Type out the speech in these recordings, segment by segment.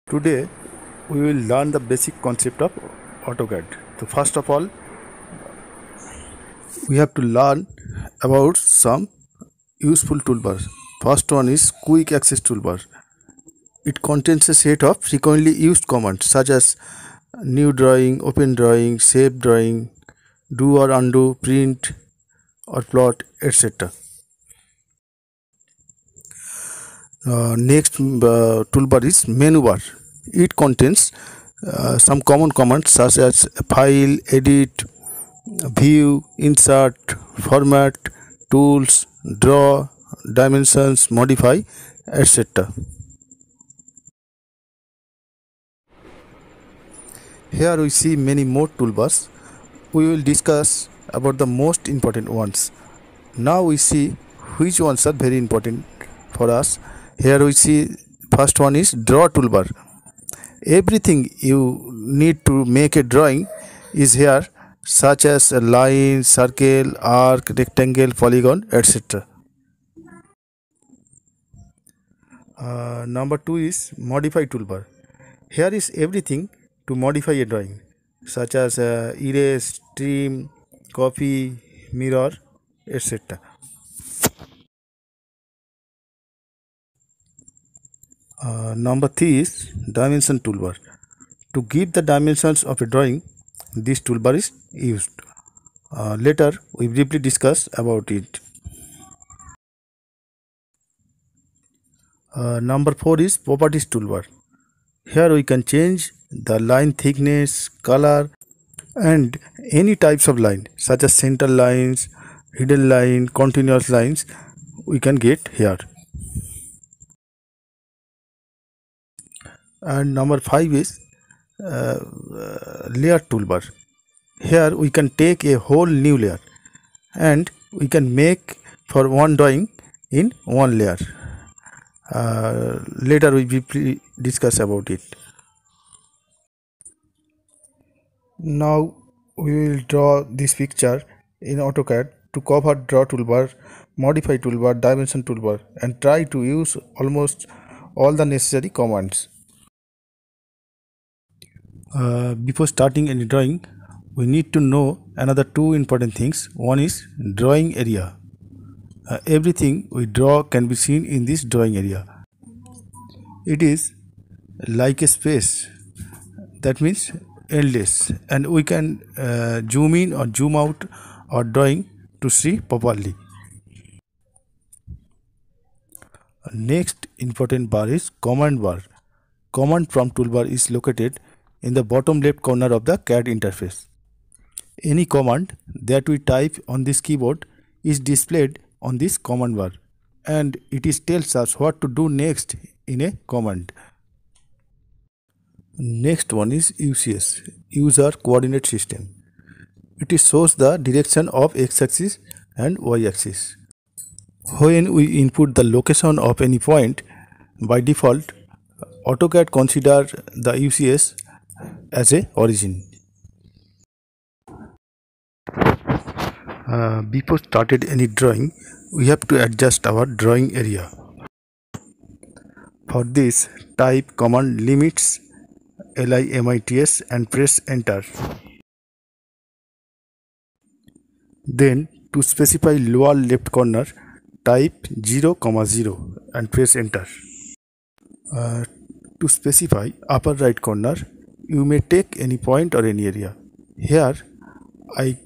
Today we will learn the basic concept of AutoCAD. So first of all, we have to learn about some useful toolbars. First one is Quick Access Toolbar. It contains a set of frequently used commands such as new drawing, open drawing, save drawing, do or undo, print or plot, etc. Next toolbar is menu bar. It contains some common commands such as file, edit, view, insert, format, tools, draw, dimensions, modify, etc. Here we see many more toolbars. We will discuss about the most important ones. Now we see which ones are very important for us. Here we see first one is draw toolbar. Everything you need to make a drawing is here, such as a line, circle, arc, rectangle, polygon, etc. Number 2 is modify toolbar. Here is everything to modify a drawing, such as erase, trim, copy, mirror, etc. Number 3 is dimension toolbar. To give the dimensions of a drawing, this toolbar is used. Later we briefly discuss about it. Number 4 is properties toolbar. Here we can change the line thickness, color and any types of line such as center lines, hidden line, continuous lines we can get here. And number 5 is layer toolbar. Here we can take a whole new layer and we can make for one drawing in one layer. Later we briefly discuss about it. Now we will draw this picture in AutoCAD to cover draw toolbar, modify toolbar, dimension toolbar and try to use almost all the necessary commands. Before starting any drawing, we need to know another two important things. One is drawing area. Everything we draw can be seen in this drawing area. It is like a space, that means endless, and we can zoom in or zoom out our drawing to see properly. Next important bar is command bar. Command prompt toolbar is located in the bottom left corner of the CAD interface. Any command that we type on this keyboard is displayed on this command bar, and it tells us what to do next in a command. Next one is UCS, User Coordinate System. It shows the direction of x-axis and y-axis. When we input the location of any point, by default AutoCAD consider the UCS as a origin. Before started any drawing, we have to adjust our drawing area. For this, type command limits LIMITS and press enter. Then to specify lower left corner, type 0, 0 and press enter. To specify upper right corner, you may take any point or any area. Here I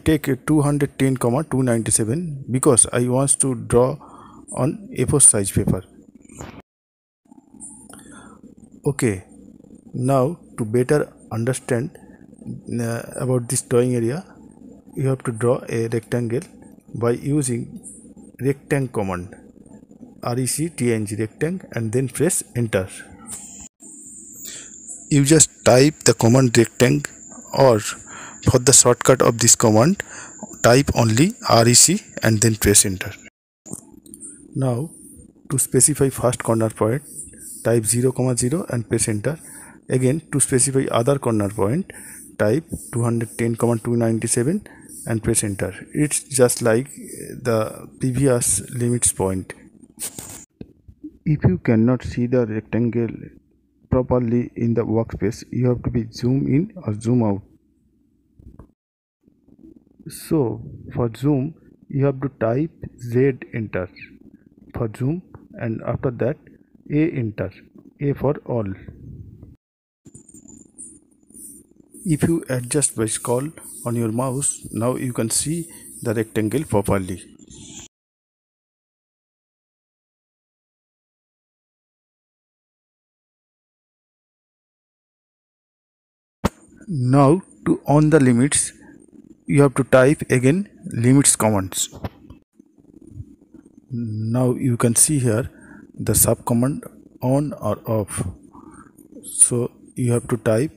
take a 210, 297 because I want to draw on A4 size paper. Okay, now to better understand about this drawing area, you have to draw a rectangle by using rectang command, RECTANG rectang, and then press enter. You just type the command rectang, or for the shortcut of this command type only REC and then press enter. Now to specify first corner point, type 0, 0 and press enter. Again to specify other corner point, type 210, 297 and press enter. It's just like the previous limits point. If you cannot see the rectangle properly in the workspace, you have to be zoom in or zoom out. So for zoom, you have to type Z enter for zoom, and after that A enter, A for all. If you adjust by scroll on your mouse, now you can see the rectangle properly. Now to on the limits, you have to type again limits commands. Now you can see here the sub command on or off. So you have to type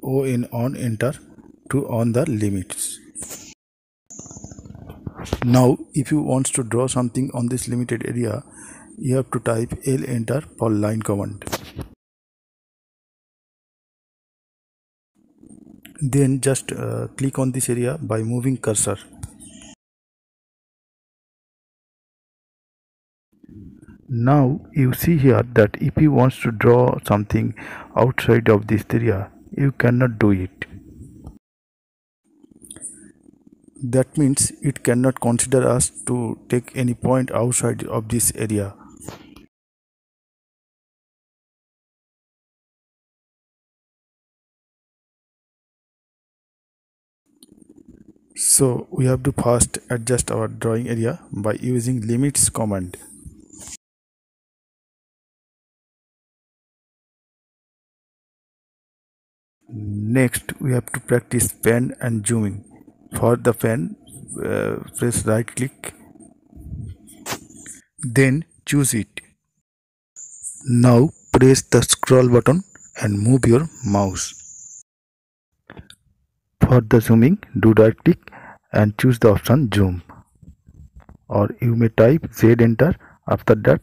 on enter to on the limits. Now if you want to draw something on this limited area, you have to type L enter for line command. Then just click on this area by moving cursor. Now you see here that if you want to draw something outside of this area, you cannot do it. That means it cannot consider us to take any point outside of this area. So we have to first adjust our drawing area by using limits command. Next we have to practice pan and zooming. For the pan, press right click, then choose it. Now press the scroll button and move your mouse. For the zooming, do right click and choose the option zoom, or you may type Z enter, after that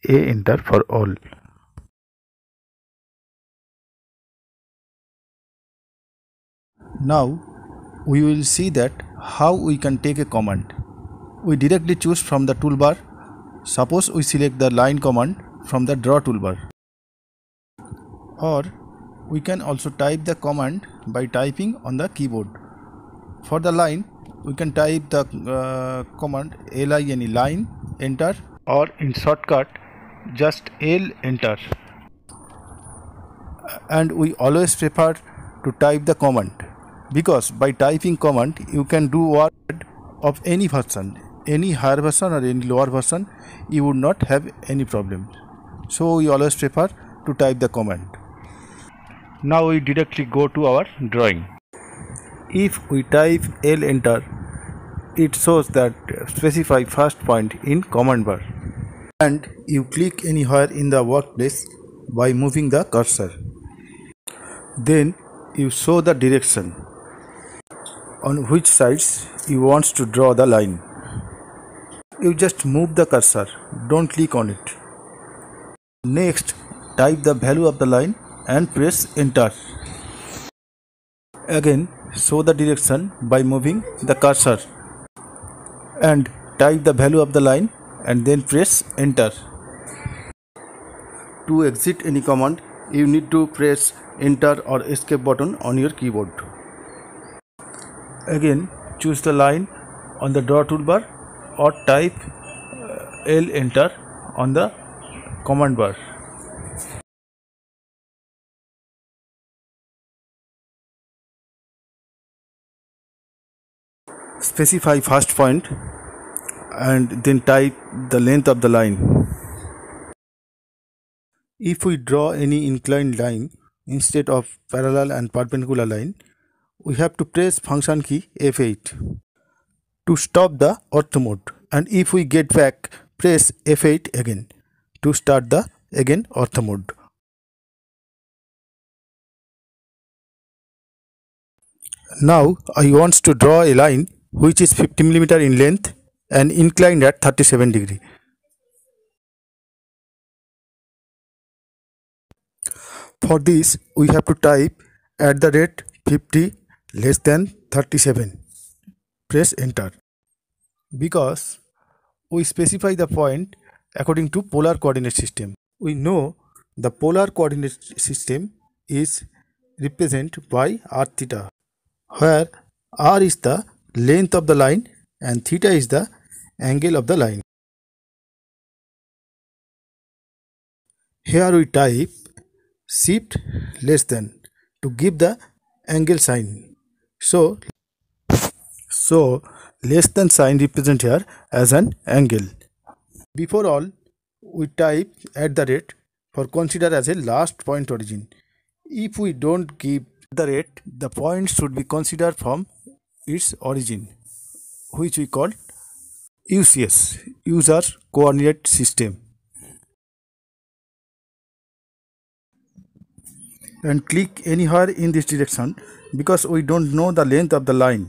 A enter for all. Now we will see that how we can take a command. We directly choose from the toolbar. Suppose we select the line command from the draw toolbar, or we can also type the command by typing on the keyboard. For the line, we can type the command line enter, or in shortcut just L enter. And we always prefer to type the command, because by typing command you can do word of any version, any higher version or any lower version, you would not have any problem. So we always prefer to type the command. Now we directly go to our drawing. If we type L enter, it shows that specify first point in command bar, and you click anywhere in the workplace by moving the cursor. Then you show the direction on which sides you want to draw the line. You just move the cursor, don't click on it. Next, type the value of the line and press enter. Again, show the direction by moving the cursor and type the value of the line and then press enter. To exit any command, you need to press enter or escape button on your keyboard. Again, choose the line on the draw toolbar or type L enter on the command bar. Specify first point and then type the length of the line. If we draw any inclined line instead of parallel and perpendicular line, we have to press function key F8 to stop the ortho mode, and if we get back, press F8 again to start the again ortho mode. Now I want to draw a line which is 50 mm in length and inclined at 37 degree. For this we have to type @50 less than 37. Press enter. Because we specify the point according to polar coordinate system, we know The polar coordinate system is represented by r theta, where r is the length of the line and theta is the angle of the line. Here we type shift less than to give the angle sign. So less than sign represent here as an angle. Before all, we type @ for consider as a last point origin. If we don't give @ the point should be considered from its origin, which we call UCS, user coordinate system. And click anywhere in this direction because we don't know the length of the line.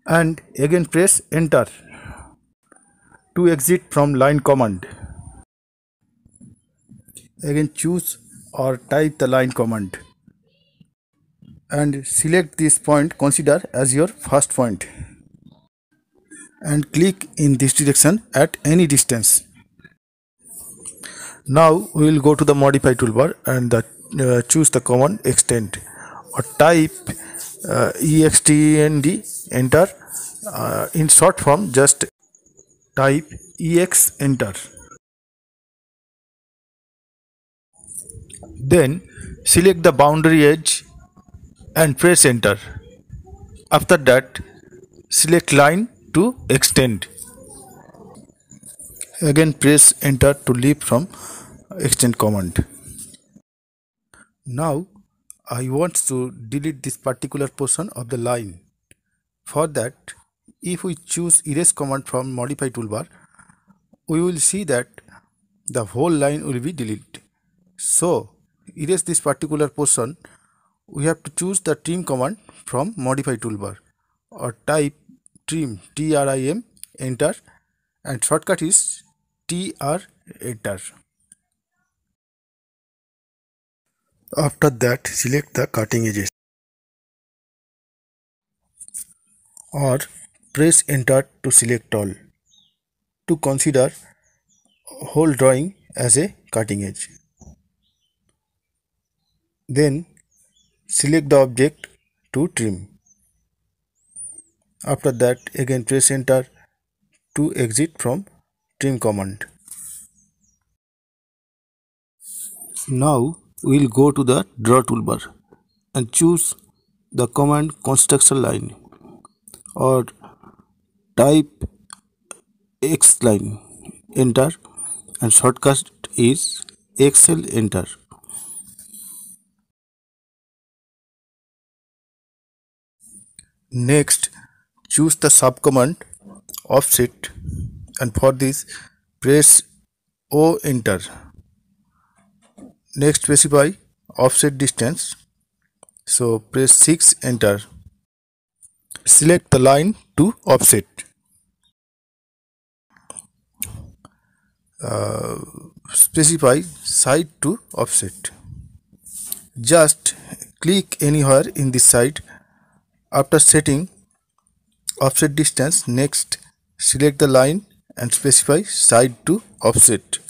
And again press enter to exit from line command. Again choose or type the line command and select this point consider as your first point and click in this direction at any distance. Now we will go to the modify toolbar and choose the command extend or type extend, enter. In short form just type ex, enter. Then select the boundary edge and press enter. After that select line to extend. Again press enter to leave from extend command. Now I want to delete this particular portion of the line. For that, if we choose erase command from modify toolbar, we will see that the whole line will be deleted. So erase this particular portion, we have to choose the trim command from modify toolbar or type trim, TRIM, enter, and shortcut is TR, enter. After that select the cutting edges or press enter to select all to consider whole drawing as a cutting edge. Then select the object to trim. After that again press enter to exit from trim command. Now we will go to the draw toolbar and choose the command construction line or type X line, enter, and shortcut is XL, enter. Next choose the subcommand offset and for this press O, enter. Next specify offset distance, so press 6, enter. Select the line to offset. Specify side to offset. Just click anywhere in this side. After setting offset distance, next select the line and specify side to offset.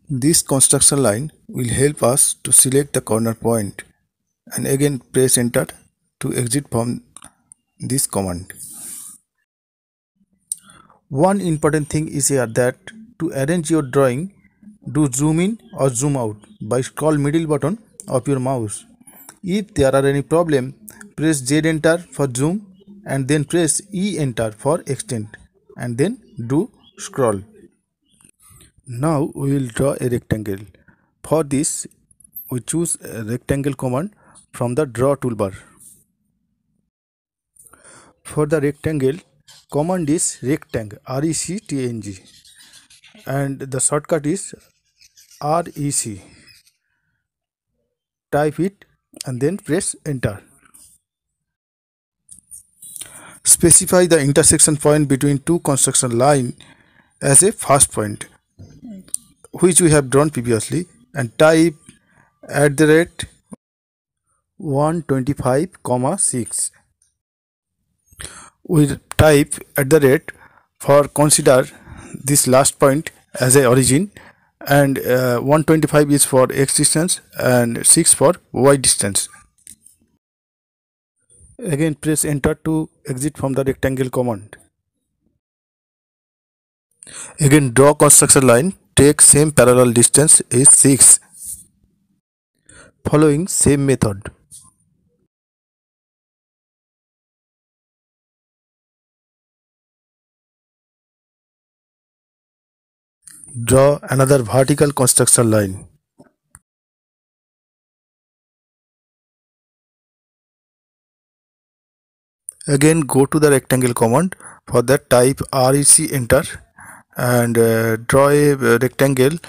This construction line will help us to select the corner point and again press enter to exit from this command. One important thing is here that to arrange your drawing, do zoom in or zoom out by scroll middle button of your mouse. If there are any problem, press Z, enter for zoom and then press E, enter for extend and then do scroll. Now we will draw a rectangle. For this we choose a rectangle command from the draw toolbar. For the rectangle, command is rectang, RECTANG, and the shortcut is REC. Type it and then press enter. Specify the intersection point between two construction line as a first point, which we have drawn previously, and type @125,6. We type @ for consider this last point as a origin and 125 is for x distance and 6 for y distance. Again press enter to exit from the rectangle command. Again draw construction line, take same parallel distance is 6. Following same method. Draw another vertical construction line. Again go to the rectangle command. For that type REC enter and draw a rectangle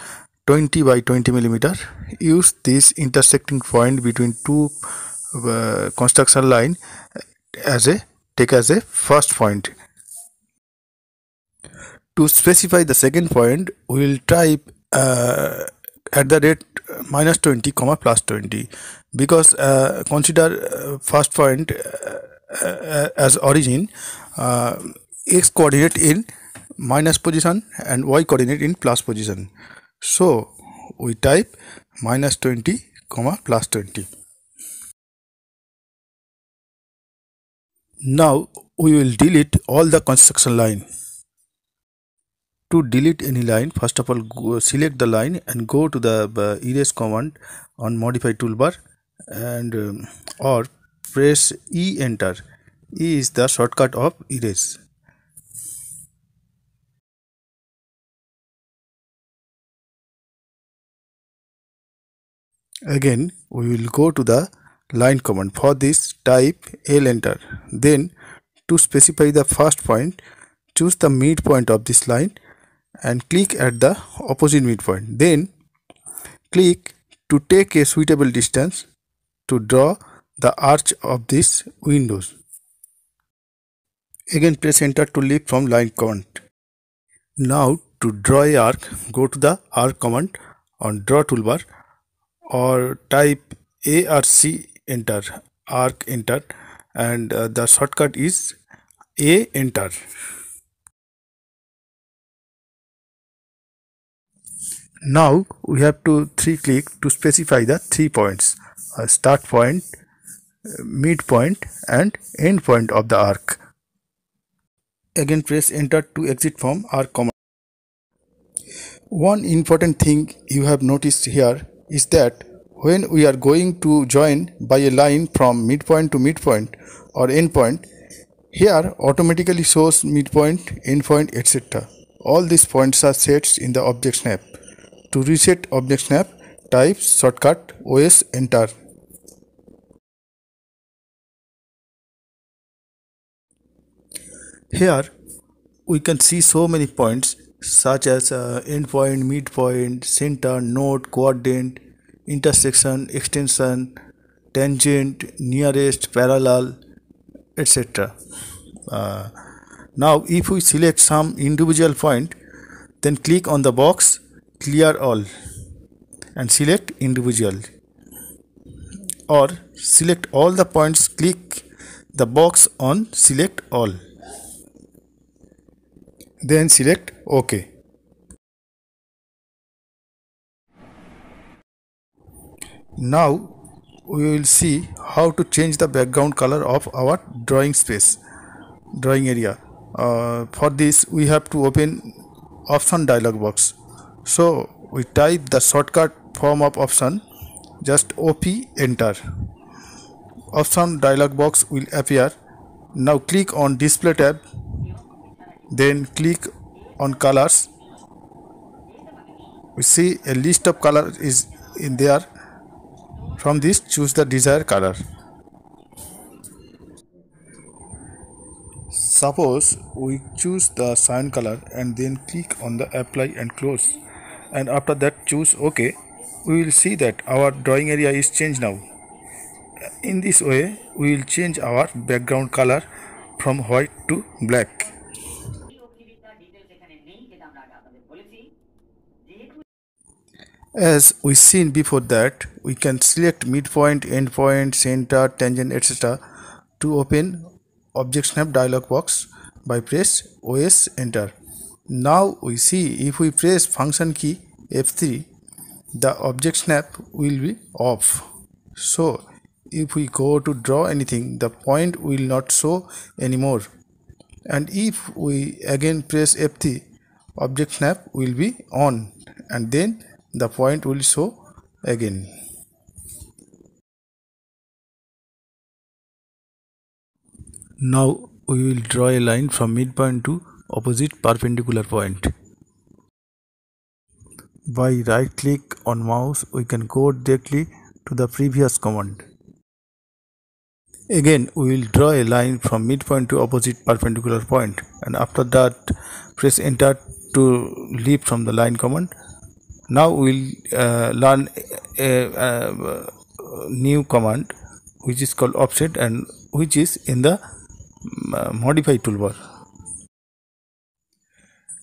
20 by 20 millimeter. Use this intersecting point between two construction line as a first point. To specify the second point, we will type at the rate -20 comma +20, because consider first point as origin, x coordinate in minus position and y coordinate in plus position. So we type -20 comma +20. Now we will delete all the construction line. To delete any line, first of all select the line and go to the erase command on modify toolbar and or press E enter. E is the shortcut of erase. Again we will go to the line command. For this type L enter. Then to specify the first point, choose the midpoint of this line and click at the opposite midpoint. Then click to take a suitable distance to draw the arch of this windows. Again press enter to leave from line command. Now to draw a arc, go to the arc command on draw toolbar or type ARC enter, arc enter, and the shortcut is A enter. Now we have to click to specify the 3 points, start point, midpoint and end point of the arc. Again press enter to exit from arc command. One important thing you have noticed here is that when we are going to join by a line from midpoint to midpoint or endpoint, here automatically shows midpoint, endpoint, etc. All these points are set in the object snap. To reset object snap, type shortcut OS enter. Here we can see so many points such as endpoint, midpoint, center, node, coordinate, intersection, extension, tangent, nearest, parallel, etc. Now if we select some individual point, then click on the box clear all and select individual, or select all the points, click the box on select all, then select OK. Now we will see how to change the background color of our drawing space, drawing area. For this we have to open option dialog box. So we type the shortcut form of option, just OP enter. Option dialog box will appear. Now click on display tab, then click on colors. We see a list of colors is in there. From this choose the desired color. Suppose we choose the cyan color and then click on the apply and close, and after that choose OK. We will see that our drawing area is changed now. In this way we will change our background color from white to black. As we seen before that, we can select midpoint, endpoint, center, tangent, etc. to open object snap dialog box by press OS enter. Now we see if we press function key, F3, the object snap will be off. So if we go to draw anything, the point will not show anymore. And if we again press F3, object snap will be on, and then the point will show again. Now we will draw a line from midpoint to opposite perpendicular point. By right click on mouse, we can go directly to the previous command. Again we will draw a line from midpoint to opposite perpendicular point, and after that press enter to leave from the line command. Now we will learn a new command which is called offset, and which is in the modify toolbar.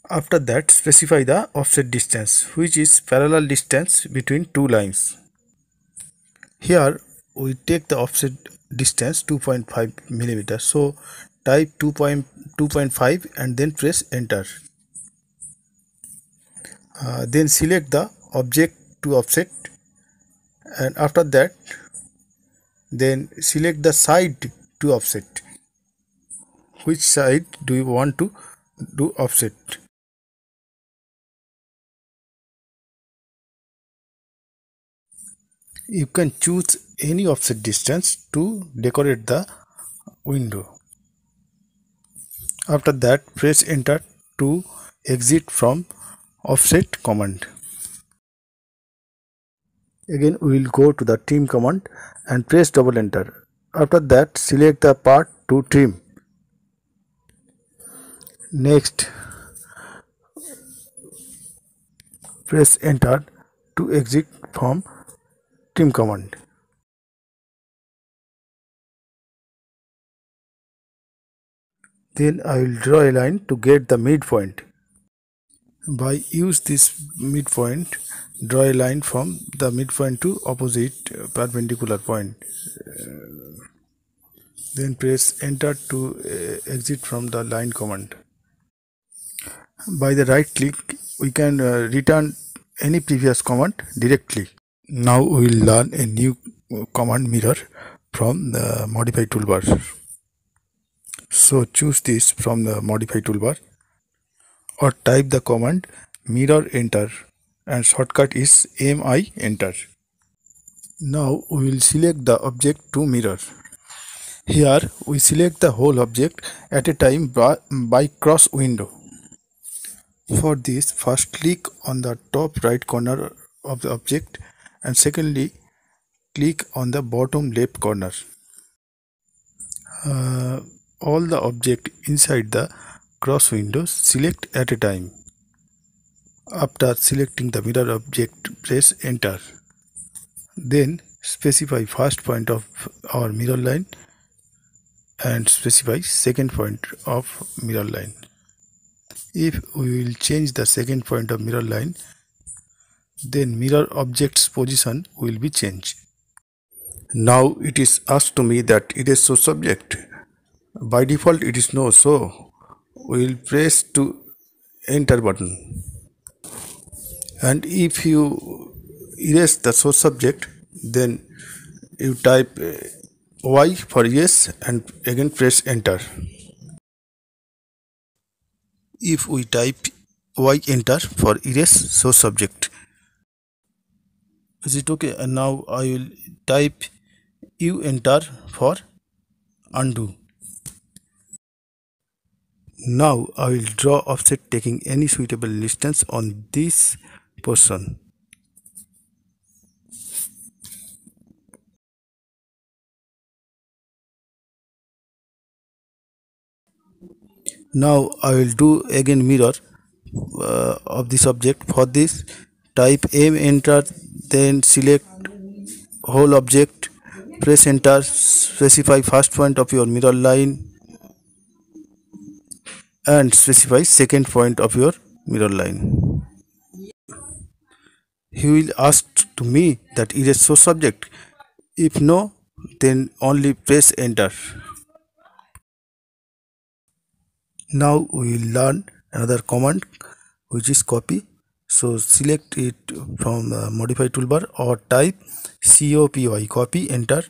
After that, specify the offset distance, which is parallel distance between two lines. Here we take the offset distance 2.5 mm. So type 2.5 and then press enter. Then select the object to offset, and after that then select the side to offset. Which side do you want to do offset? You can choose any offset distance to decorate the window. After that, press enter to exit from offset command. Again we will go to the trim command and press double enter. After that, select the part to trim. Next, press enter to exit from trim command. Then I will draw a line to get the midpoint. By use this midpoint, draw a line from the midpoint to opposite perpendicular point. Then press enter to exit from the line command. By the right click, we can return any previous command directly. Now we will learn a new command mirror from the modify toolbar. So choose this from the modify toolbar, or type the command mirror enter, and shortcut is mi enter. Now we will select the object to mirror. Here we select the whole object at a time by cross window. For this, first click on the top right corner of the object, and secondly click on the bottom left corner. All the object inside the cross windows select at a time. After selecting the mirror object, press enter. Then specify first point of our mirror line and specify second point of mirror line. If we will change the second point of mirror line, then mirror object's position will be changed. Now it is asked to me that it is show subject. By default it is no, so we will press to enter button. And if you erase the source subject, then you type Y for yes and again press enter. If we type Y enter for erase source subject, is it okay? And now I will type U enter for undo. Now I will draw offset taking any suitable distance on this portion. Now I will do again mirror of this object. For this, type M enter, then select whole object, press enter, specify first point of your mirror line and specify second point of your mirror line. He will ask to me that erase source subject. If no, then only press enter. Now we will learn another command which is copy So select it from the modify toolbar or type COPY, copy, enter,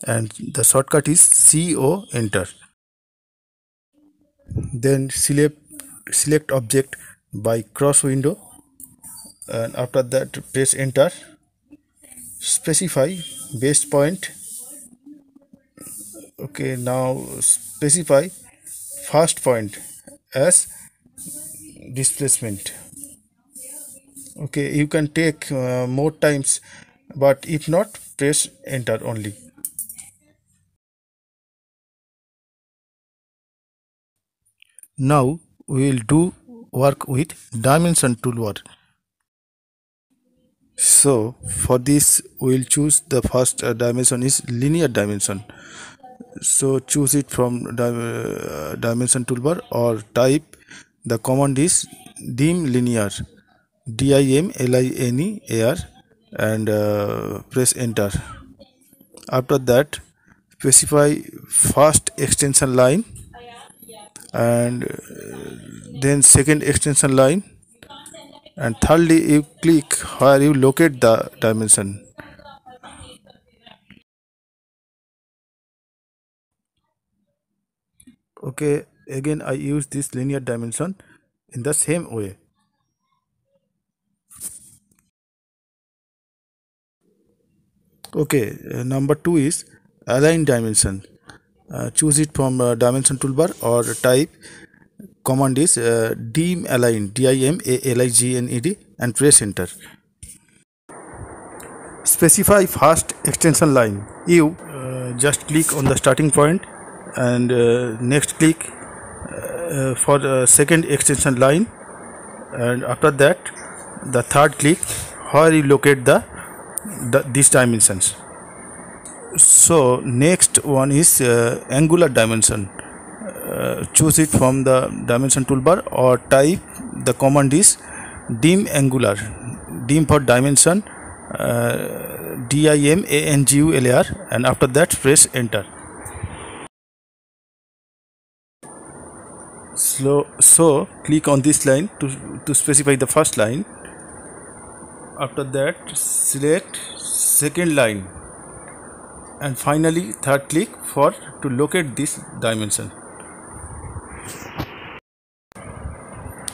and the shortcut is CO, enter. Then select object by cross window, and after that press enter. Specify base point. Okay, now specify first point as displacement. Okay, you can take more times, but if not, press enter only. Now we will do work with dimension toolbar. So for this we will choose the first dimension is linear dimension. So choose it from dimension toolbar or type the command is dim linear, DIMLINEAR, and press enter. After that specify first extension line and then second extension line, and thirdly you click where you locate the dimension. Okay, again I use this linear dimension in the same way. Okay, number 2 is align dimension. Choose it from dimension toolbar or type command is dim align, DIMALIGNED, and press enter. Specify first extension line. You just click on the starting point and next click for the second extension line, and after that the third click where you locate these dimensions. So next one is angular dimension. Choose it from the dimension toolbar or type the command is dim angular, dim for dimension, DIMANGULAR, and after that press enter. So click on this line to specify the first line. After that select second line, and finally third click for to locate this dimension.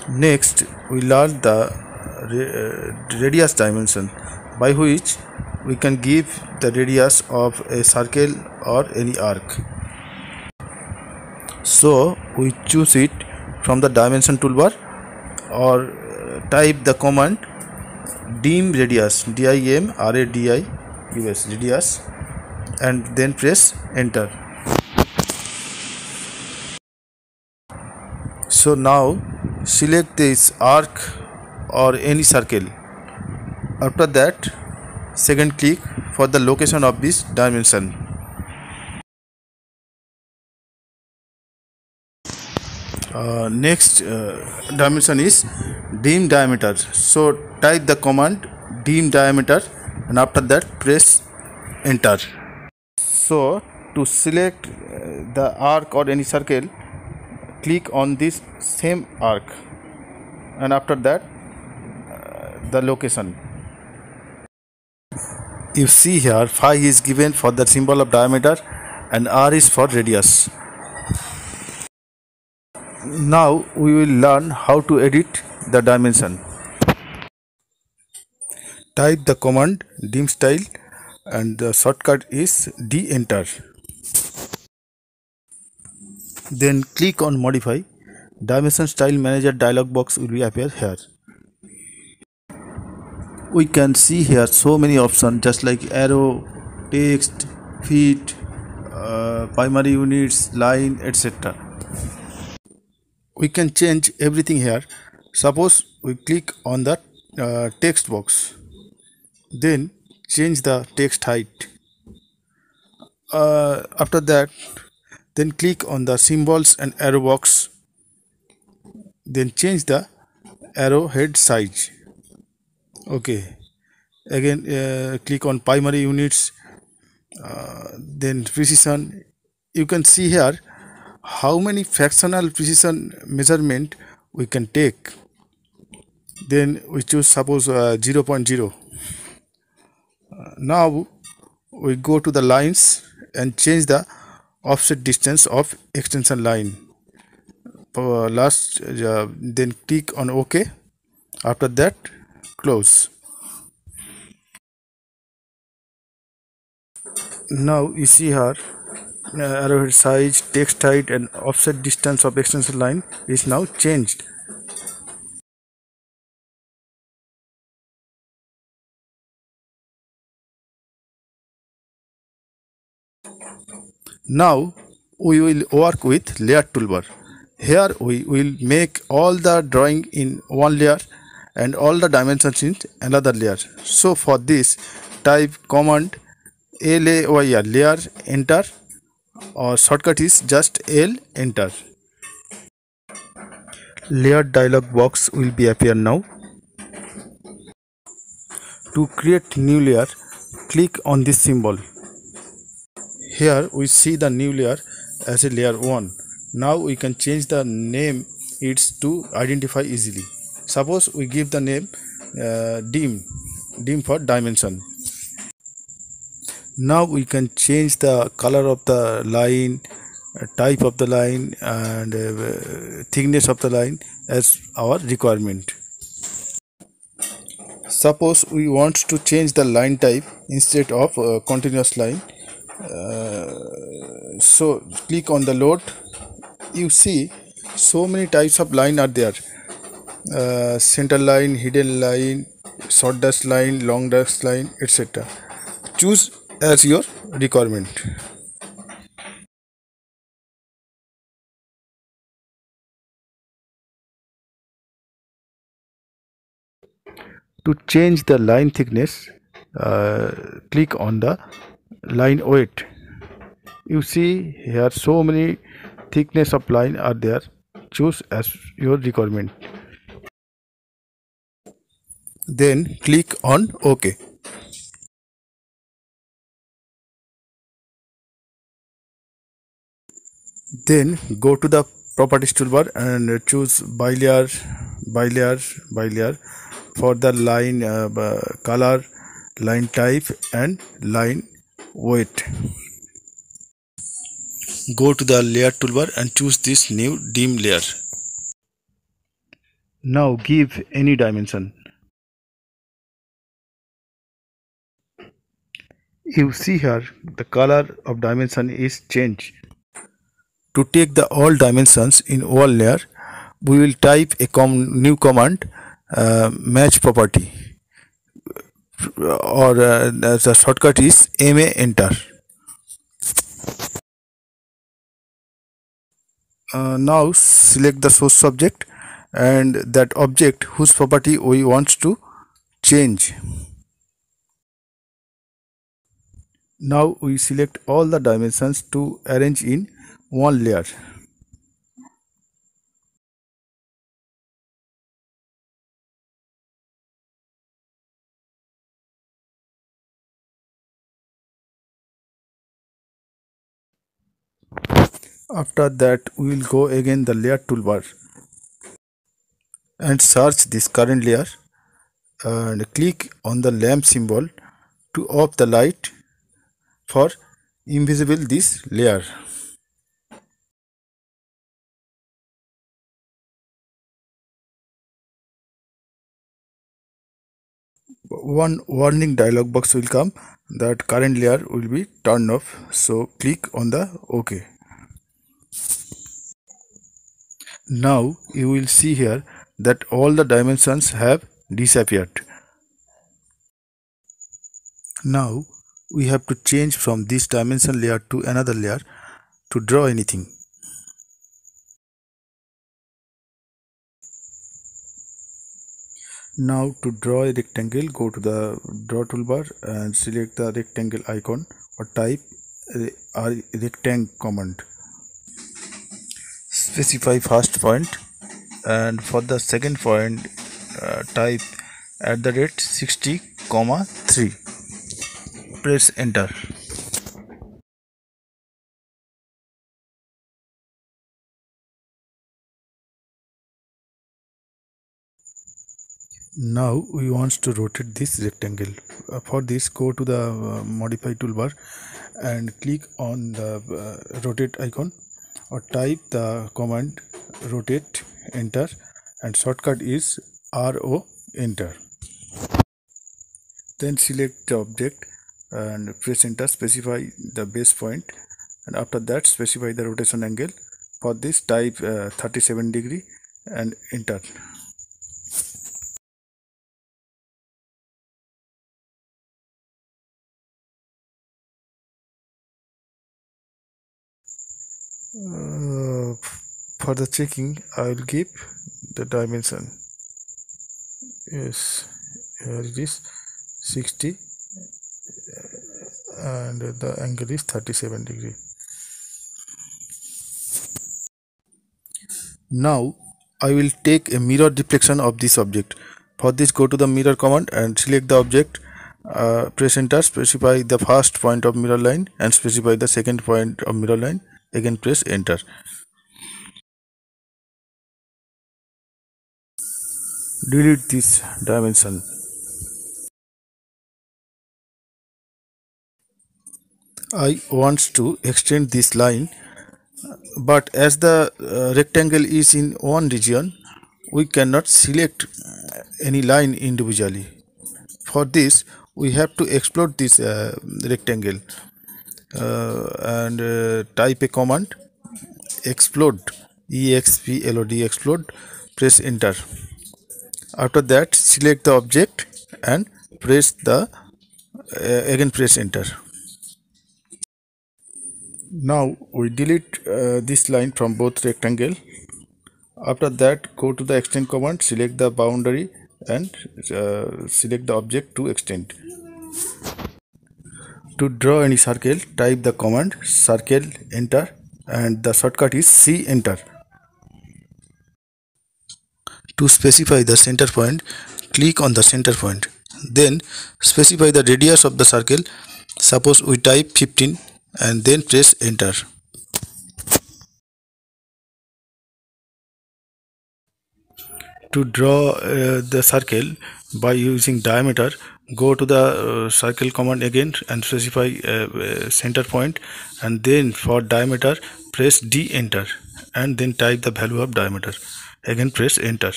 Next we learn the radius dimension, by which we can give the radius of a circle or any arc. So we choose it from the dimension toolbar or type the command dim radius, DIMRADIUS, radius, and then press enter. So now select this arc or any circle. After that second click for the location of this dimension. Next dimension is dim diameter. So type the command dim diameter, and after that press enter. So to select the arc or any circle, click on this same arc, and after that the location. You see here phi is given for the symbol of diameter and r is for radius. Now we will learn how to edit the dimension. Type the command dim style and the shortcut is D, enter. Then click on modify. Dimension style manager dialog box will be appear here. We can see here so many options just like arrow, text, feet, primary units, line, etc. We can change everything here. Suppose we click on the text box, then change the text height. After that then click on the symbols and arrow box, then change the arrow head size. Okay, again click on primary units, then precision. You can see here how many fractional precision measurement we can take. Then we choose suppose 0.0. Now we go to the lines and change the offset distance of extension line. Then click on OK. After that, close. Now you see here arrowhead size, text height and offset distance of extension line is now changed. Now we will work with layer toolbar. Here we will make all the drawing in one layer and all the dimensions in another layer. So for this, type command layer, layer, enter, or shortcut is just L, enter. Layer dialog box will be appear now. To create new layer, click on this symbol. Here we see the new layer as a layer 1. Now we can change the name it's to identify easily. Suppose we give the name dim for dimension. Now we can change the color of the line, type of the line and thickness of the line as our requirement. Suppose we want to change the line type instead of continuous line. So click on the load. You see so many types of line are there. Center line, hidden line, short dash line, long dash line, etc. Choose as your requirement. To change the line thickness, click on the line weight. You see here so many thickness of line are there. Choose as your requirement. Then click on OK. Then go to the properties toolbar and choose bilayer for the line color, line type and line weight. Go to the layer toolbar and choose this new dim layer. Now give any dimension. You see here the color of dimension is changed. To take the all dimensions in one layer, we will type a new command match property or the shortcut is ma enter. Now select the source object and that object whose property we want to change. Now we select all the dimensions to arrange in one layer. After that we will go again the layer toolbar and search this current layer and click on the lamp symbol to off the light for invisible this layer. One warning dialog box will come that current layer will be turned off, so click on the OK. Now you will see here that all the dimensions have disappeared. Now we have to change from this dimension layer to another layer to draw anything. Now to draw a rectangle, go to the draw toolbar and select the rectangle icon or type rectangle command. Specify first point and for the second point type @60,3. Press enter. Now we want to rotate this rectangle. For this, go to the modify toolbar and click on the rotate icon or type the command rotate, enter, and shortcut is RO, enter. Then select the object and press enter, specify the base point, and after that specify the rotation angle. For this, type 37 degree and enter. For the checking, I will give the dimension. Yes, here it is 60 and the angle is 37 degree. Now I will take a mirror deflection of this object. For this, go to the mirror command and select the object, press enter, specify the first point of mirror line and specify the second point of mirror line, again press enter. Delete this dimension. I want to extend this line, but as the rectangle is in one region, we cannot select any line individually. For this, we have to explode this rectangle and type a command explode, explode, explode, press enter. After that, select the object and press the again press enter. Now we delete this line from both rectangle. After that, go to the extend command, select the boundary and select the object to extend. To draw any circle, type the command circle, enter, and the shortcut is C, enter. To specify the center point, click on the center point. Then specify the radius of the circle. Suppose we type 15 and then press enter. To draw the circle by using diameter, go to the circle command again and specify center point, and then for diameter press D, enter, and then type the value of diameter, again press enter.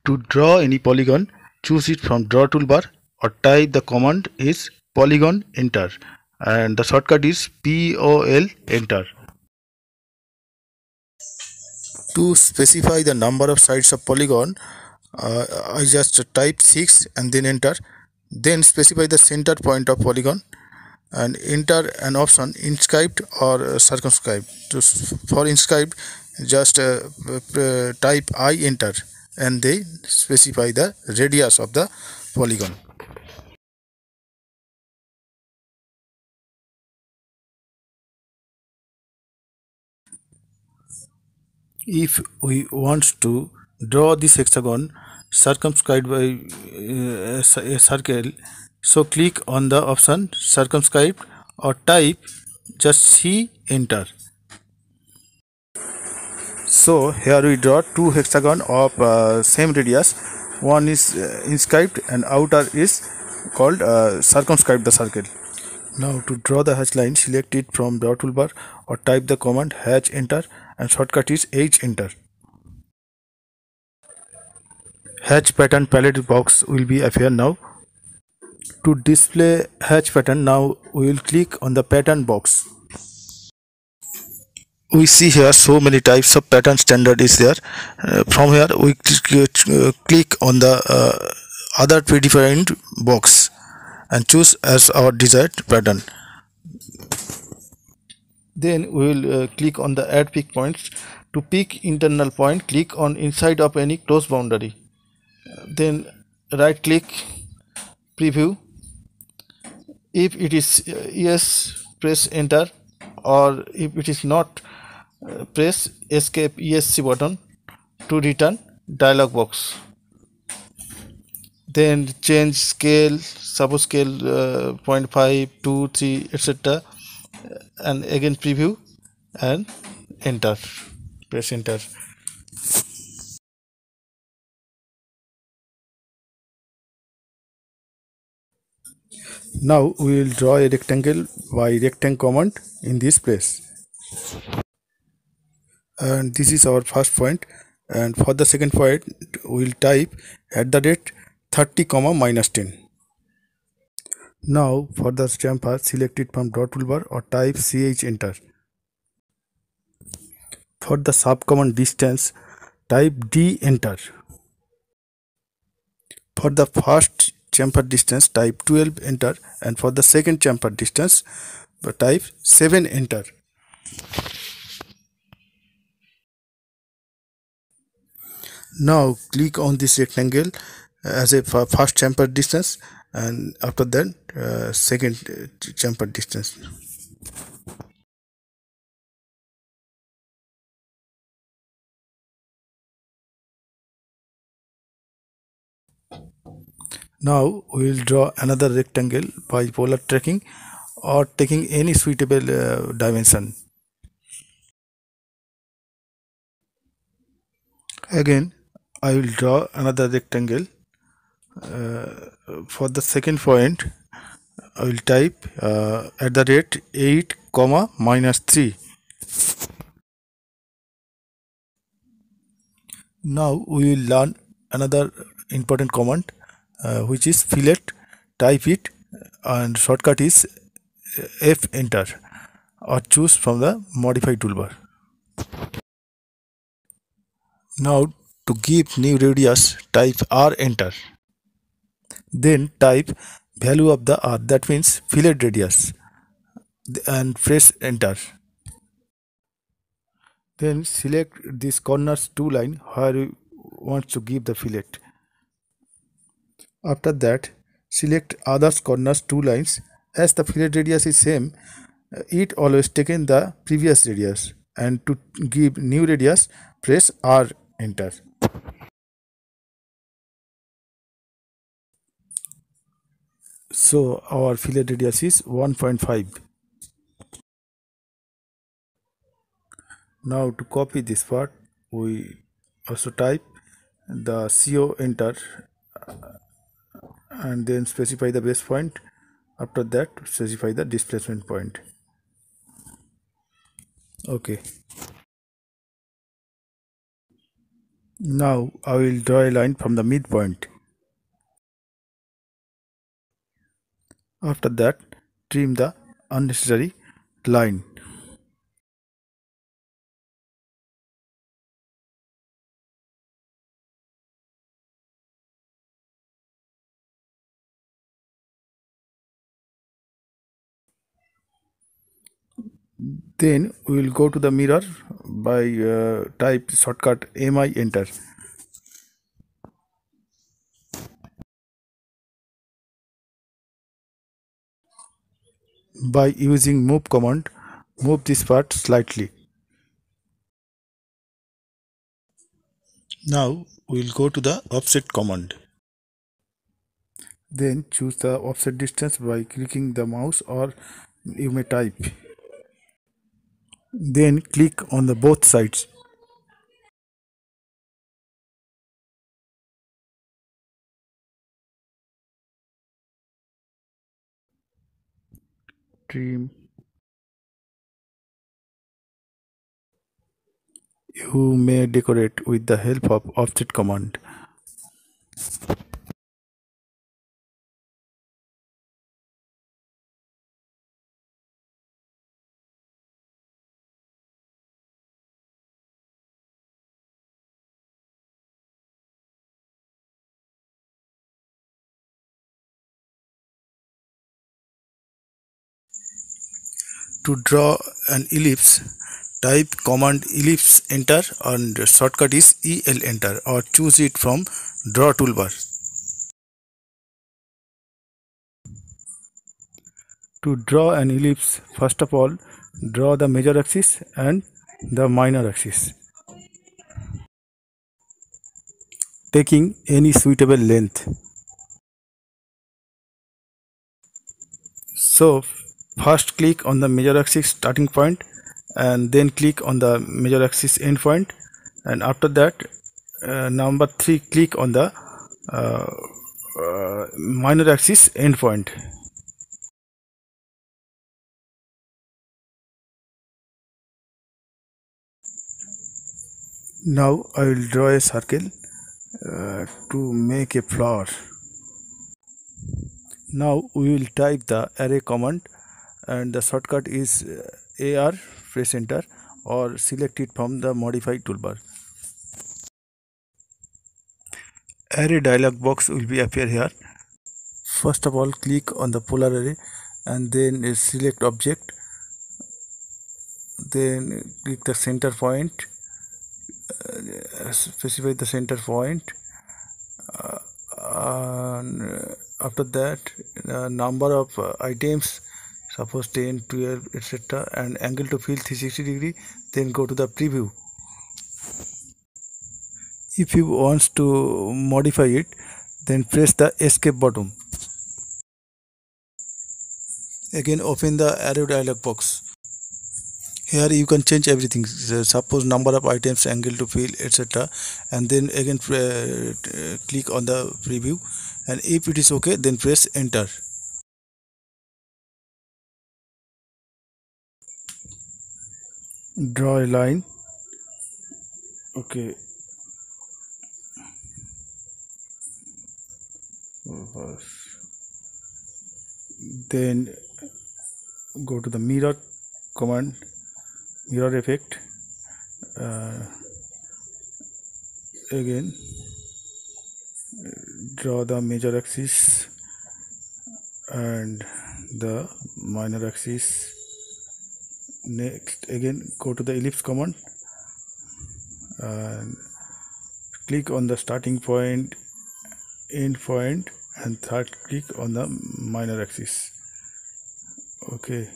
To draw any polygon, choose it from draw toolbar or type the command is polygon, enter, and the shortcut is POL, enter. To specify the number of sides of polygon, I just type 6 and then enter. Then specify the center point of polygon and enter an option inscribed or circumscribed. For inscribed, just type I, enter, and then specify the radius of the polygon. If we want to draw this hexagon circumscribed by a circle, so click on the option circumscribed or type just C, enter. So here we draw two hexagon of same radius. One is inscribed and outer is called circumscribed the circle. Now to draw the hatch line, select it from draw toolbar or type the command hatch, enter, and shortcut is H, enter. Hatch pattern palette box will be appear now. To display hatch pattern, now we will click on the pattern box. We see here so many types of pattern standard is there. From here we click on the other predefined box and choose as our desired pattern. Then we will click on the add pick points. To pick internal point, click on inside of any closed boundary. Then right click, preview. If it is yes, press enter, or if it is not, press escape ESC button to return dialog box. then change scale, suppose scale 0.5, 2, 3, etc., and again preview and enter, press enter. Now we will draw a rectangle by rectangle command in this place, and this is our first point. And for the second point we will type @30, -10. Now for the chamfer, select it from draw toolbar or type ch enter. For the subcommand distance, type d enter. For the first chamfer distance, type 12 enter, and for the second chamfer distance, type 7 enter. Now click on this rectangle as a first chamfer distance, and after that second chamfer distance. Now we will draw another rectangle by polar tracking or taking any suitable dimension. Again I will draw another rectangle. For the second point I will type @8, -3. Now we will learn another important command which is fillet. Type it and shortcut is F enter, or choose from the modify toolbar. Now to give new radius, type R enter. Then type value of the R, that means fillet radius, and press enter. Then select this corners 2 line where you want to give the fillet. After that select others corners 2 lines. As the fillet radius is same, it always taken the previous radius, and to give new radius press R enter. So our fillet radius is 1.5. Now to copy this part we also type the CO enter and then specify the base point. After that specify the displacement point. Okay. Now I will draw a line from the midpoint. After that trim the unnecessary line. Then we will go to the mirror by type shortcut mi enter. By using move command, move this part slightly. Now we will go to the offset command. Then choose the offset distance by clicking the mouse, or you may type. Then click on the both sides. Trim. You may decorate with the help of offset command. To draw an ellipse, type command ellipse enter, and shortcut is EL enter, or choose it from draw toolbar. To draw an ellipse, first of all draw the major axis and the minor axis, taking any suitable length. So first click on the major axis starting point and then click on the major axis end point, and after that number 3 click on the uh, minor axis end point. Now I will draw a circle to make a flower. Now we will type the array command, and the shortcut is AR, press enter, or select it from the modify toolbar. Array dialog box will be appear here. First of all, click on the polar array and then select object, then click the center point, specify the center point, and after that number of items, suppose 10, 12, etc., and angle to fill 360 degree. Then go to the preview. If you want to modify it, then press the escape button. Again open the arrow dialog box. Here you can change everything, suppose number of items, angle to fill, etc., and then again click on the preview, and if it is okay, then press enter. Draw a line. Okay, then go to the mirror command, mirror effect, again draw the major axis and the minor axis. Next again go to the ellipse command and click on the starting point, end point, and third click on the minor axis. Okay,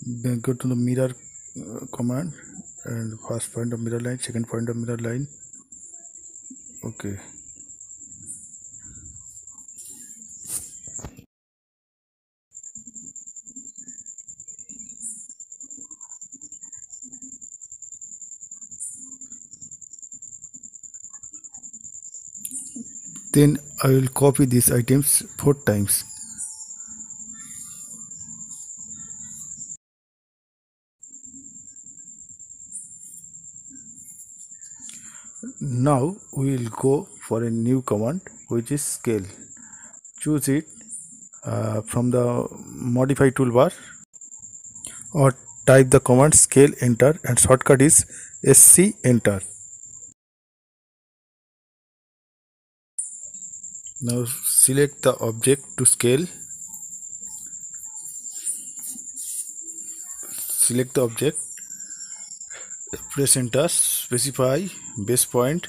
then go to the mirror command and first point of mirror line, second point of mirror line. Okay, then I will copy these items 4 times. Now we will go for a new command, which is scale. Choose it from the modify toolbar or type the command scale, enter, and shortcut is SC enter. Now select the object to scale. Select the object, press enter, specify base point,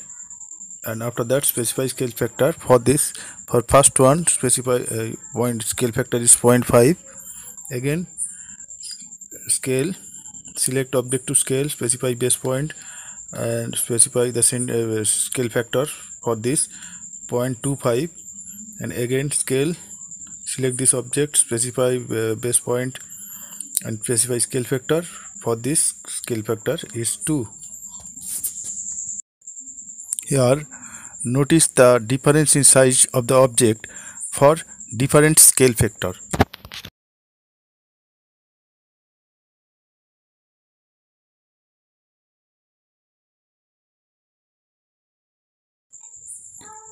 and after that specify scale factor. For this, for first one, specify point scale factor is 0.5. Again scale, select object to scale, specify base point, and specify the scale factor for this 0.25. and again scale, select this object, specify base point, and specify scale factor. For this, scale factor is 2. Here notice the difference in size of the object for different scale factor.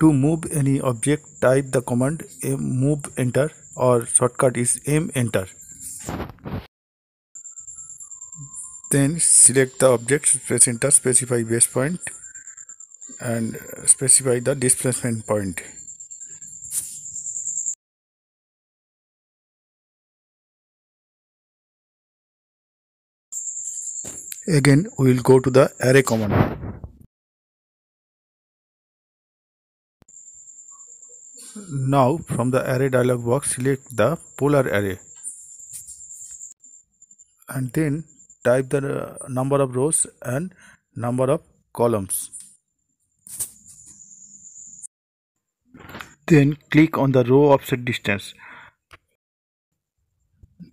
To move any object, type the command move enter, or shortcut is m enter. Then select the object, press enter, specify base point, and specify the displacement point. Again we will go to the array command. Now from the array dialog box, select the polar array and then type the number of rows and number of columns. Then click on the row offset distance.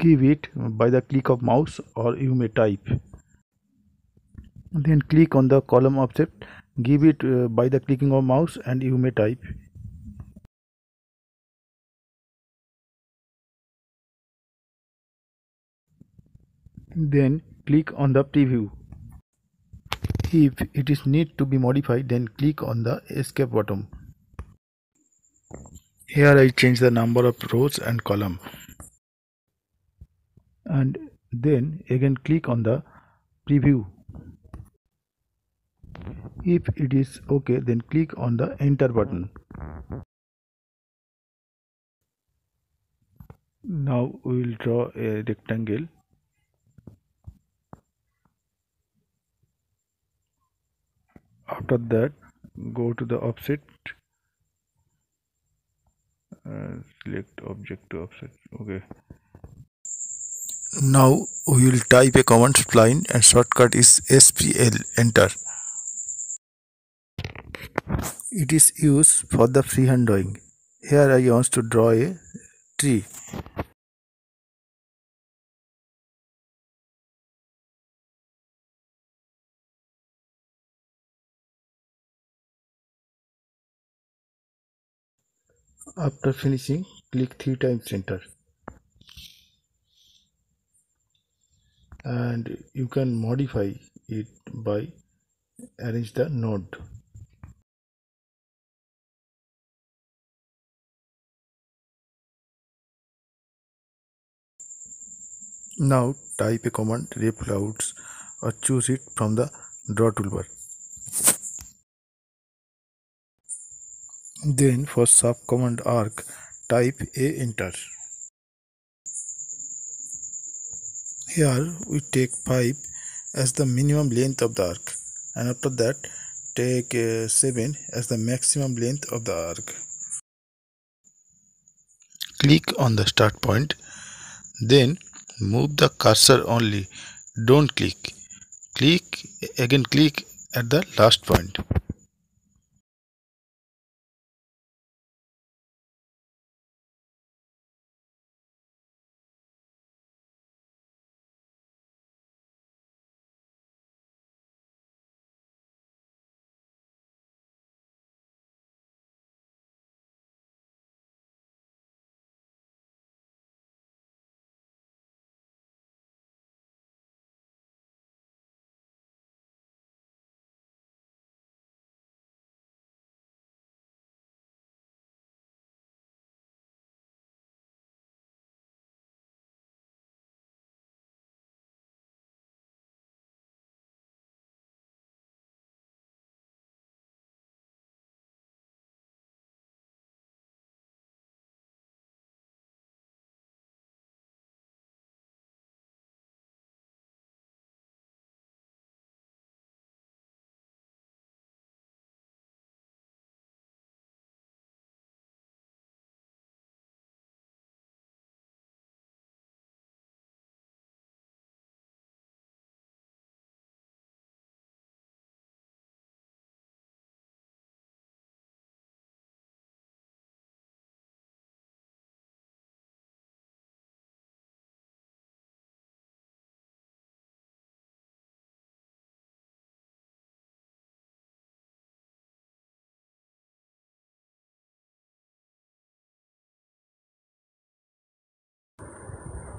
give it by the click of mouse, or you may type. Then click on the column object, give it by the clicking of mouse, and you may type. Then click on the preview. If it is need to be modified, then click on the escape button. Here I change the number of rows and column, and then again click on the preview. If it is okay, then click on the enter button. Now we will draw a rectangle. After that, go to the offset, select object to offset. Okay. Now we will type a command spline, and shortcut is SPL. Enter. It is used for the freehand drawing. Here I want to draw a tree. After finishing, click 3 times enter. And you can modify it by arrange the node. Now type a command reflouts, or choose it from the draw toolbar. Then for sub command arc, type a enter. Here we take 5 as the minimum length of the arc, and after that take 7 as the maximum length of the arc. Click on the start point, then move the cursor only, don't click. Click at the last point.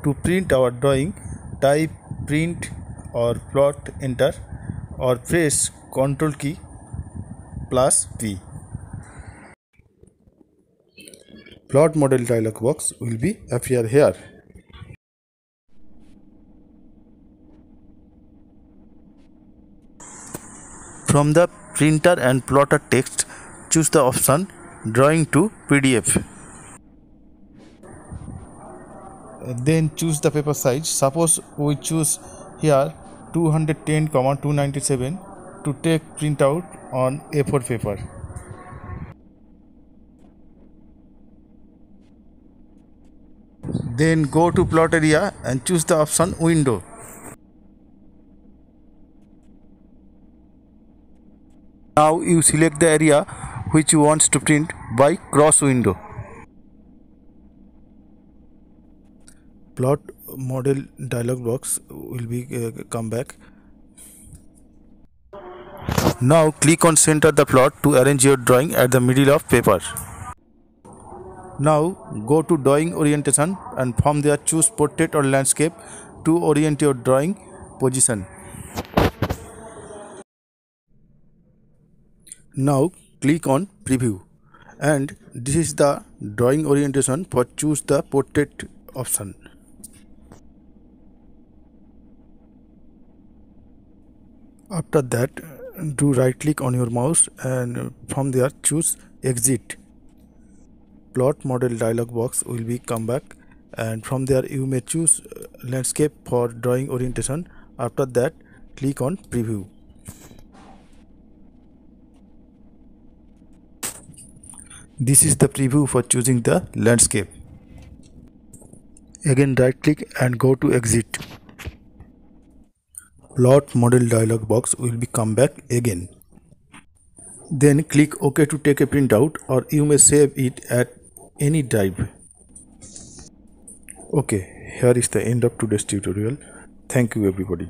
To print our drawing, type print or plot enter, or press Ctrl key plus P. Plot model dialog box will be appear here. From the printer and plotter text, choose the option drawing to PDF. Then choose the paper size. Suppose we choose here 210, 297 to take printout on A4 paper. Then go to plot area and choose the option window. Now you select the area which you want to print by cross window. Plot model dialog box will be come back. Now click on center the plot to arrange your drawing at the middle of paper. Now go to drawing orientation and from there choose portrait or landscape to orient your drawing position. Now click on preview and this is the drawing orientation for choose the portrait option. After that do right click on your mouse and from there choose exit. Plot model dialog box will be come back and from there you may choose landscape for drawing orientation. After that click on preview. This is the preview for choosing the landscape. Again right click and go to exit. Plot model dialog box will be come back again. Then click OK to take a printout or you may save it at any drive. Okay, here is the end of today's tutorial. Thank you everybody.